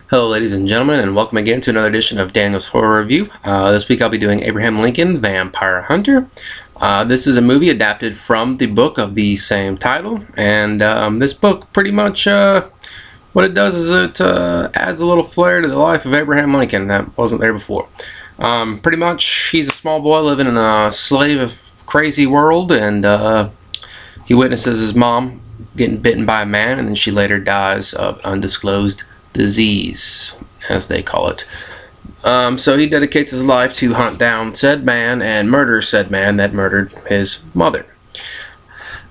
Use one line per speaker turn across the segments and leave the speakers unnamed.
Hello ladies and gentlemen, and welcome again to another edition of Daniel's Horror Review. This week I'll be doing Abraham Lincoln, Vampire Hunter. This is a movie adapted from the book of the same title, and this book pretty much, what it does is it adds a little flair to the life of Abraham Lincoln that wasn't there before. Pretty much, he's a small boy living in a slave crazy world, and he witnesses his mom getting bitten by a man, and then she later dies of undisclosed disease, as they call it. So he dedicates his life to hunt down said man and murder said man that murdered his mother.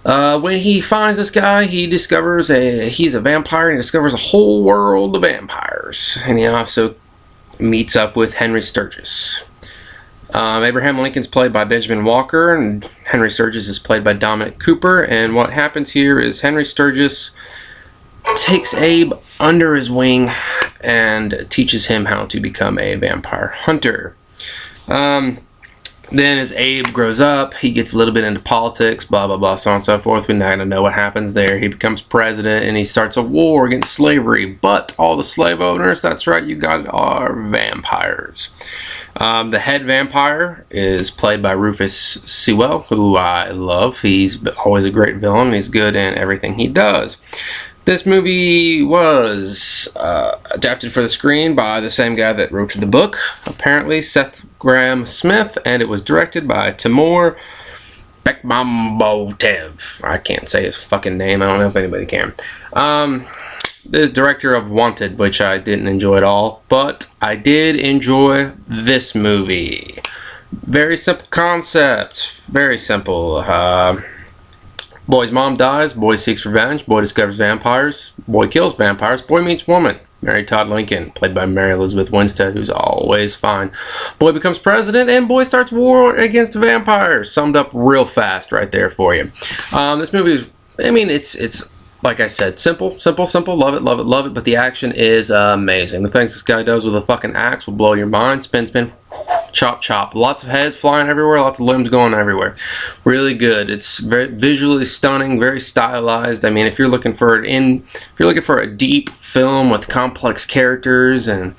When he finds this guy, he discovers he's a vampire, and he discovers a whole world of vampires. And he also meets up with Henry Sturgis. Abraham Lincoln's played by Benjamin Walker, and Henry Sturgis is played by Dominic Cooper. And what happens here is Henry Sturgis takes Abe under his wing and teaches him how to become a vampire hunter. Then as Abe grows up, he gets a little bit into politics, blah blah blah, so on and so forth. We're not going to know what happens there. He becomes president and he starts a war against slavery, but all the slave owners, that's right, you got it, are vampires. The head vampire is played by Rufus Sewell, who I love. He's always a great villain. He's good in everything he does. This movie was adapted for the screen by the same guy that wrote the book, apparently, Seth Grahame-Smith, and it was directed by Timur Bekmambetov. I can't say his fucking name. I don't know if anybody can. The director of Wanted, which I didn't enjoy at all, but I did enjoy this movie. Very simple concept. Very simple. Boy's mom dies, boy seeks revenge, boy discovers vampires, boy kills vampires, boy meets woman. Mary Todd Lincoln, played by Mary Elizabeth Winstead, who's always fine. Boy becomes president, and boy starts war against vampires. Summed up real fast right there for you. This movie is, I mean, it's like I said, simple, love it, love it, love it, but the action is amazing. The things this guy does with a fucking axe will blow your mind. Spin, chop, chop. Lots of heads flying everywhere, lots of limbs going everywhere. Really good. It's very visually stunning, very stylized. I mean, if you're looking for a deep film with complex characters and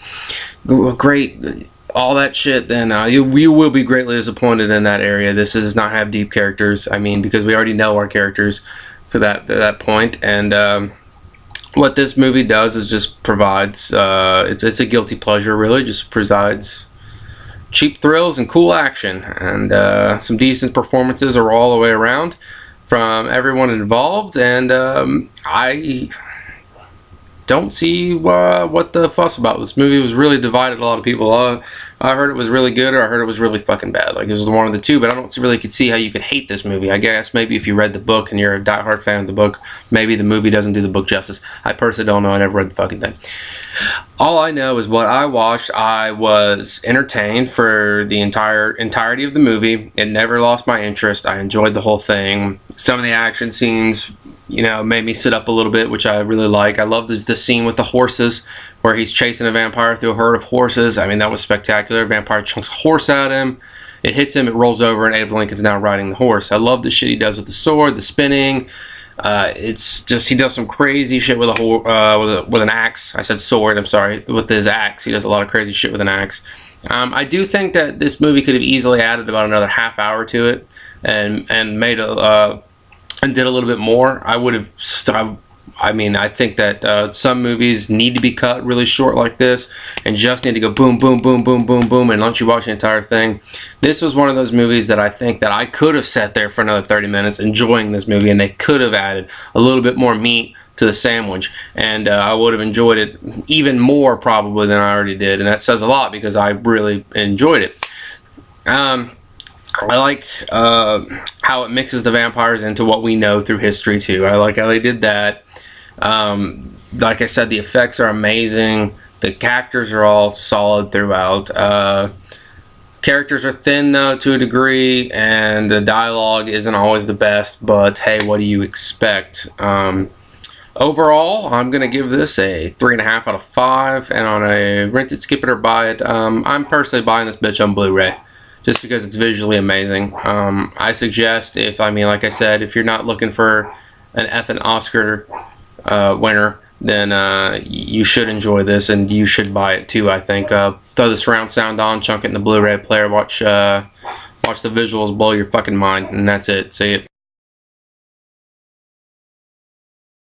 great all that shit, then you will be greatly disappointed in that area. This does not have deep characters. I mean, because we already know our characters for that point, and what this movie does is just provides it's a guilty pleasure, really. Just provides cheap thrills and cool action, and some decent performances are all the way around from everyone involved, and I don't see what the fuss about. This movie was really divided a lot of people. I heard it was really good, or I heard it was really fucking bad. Like, it was one of the two, but I don't really could see how you could hate this movie. I guess maybe if you read the book and you're a diehard fan of the book, maybe the movie doesn't do the book justice. I personally don't know. I never read the fucking thing. All I know is what I watched, I was entertained for the entirety of the movie. It never lost my interest. I enjoyed the whole thing. Some of the action scenes, you know, made me sit up a little bit, which I really like. I love the scene with the horses where he's chasing a vampire through a herd of horses. I mean, that was spectacular. Vampire chunks a horse at him. It hits him, it rolls over, and Abe Lincoln's now riding the horse. I love the shit he does with the sword, the spinning. It's just, he does some crazy shit with with an axe. I said sword, I'm sorry. With his axe. He does a lot of crazy shit with an axe. I do think that this movie could have easily added about another half hour to it and made and did a little bit more. I would have I mean, I think that some movies need to be cut really short like this and just need to go boom, boom, boom, boom, boom, boom, and let you watch the entire thing. This was one of those movies that I think that I could have sat there for another 30 minutes enjoying this movie, and they could have added a little bit more meat to the sandwich, and I would have enjoyed it even more probably than I already did, and that says a lot because I really enjoyed it. I like how it mixes the vampires into what we know through history too. I like how they did that. Like I said, the effects are amazing. The actors are all solid throughout. Characters are thin though to a degree, and the dialogue isn't always the best, but hey, what do you expect? Overall, I'm going to give this a 3.5 out of 5, and on a rent it, skip it, or buy it, I'm personally buying this bitch on Blu-ray just because it's visually amazing. I suggest, like I said, if you're not looking for an effing Oscar winner, then you should enjoy this, and you should buy it too, I think. Throw the surround sound on, chunk it in the Blu-ray player, watch the visuals blow your fucking mind, and that's it. See it.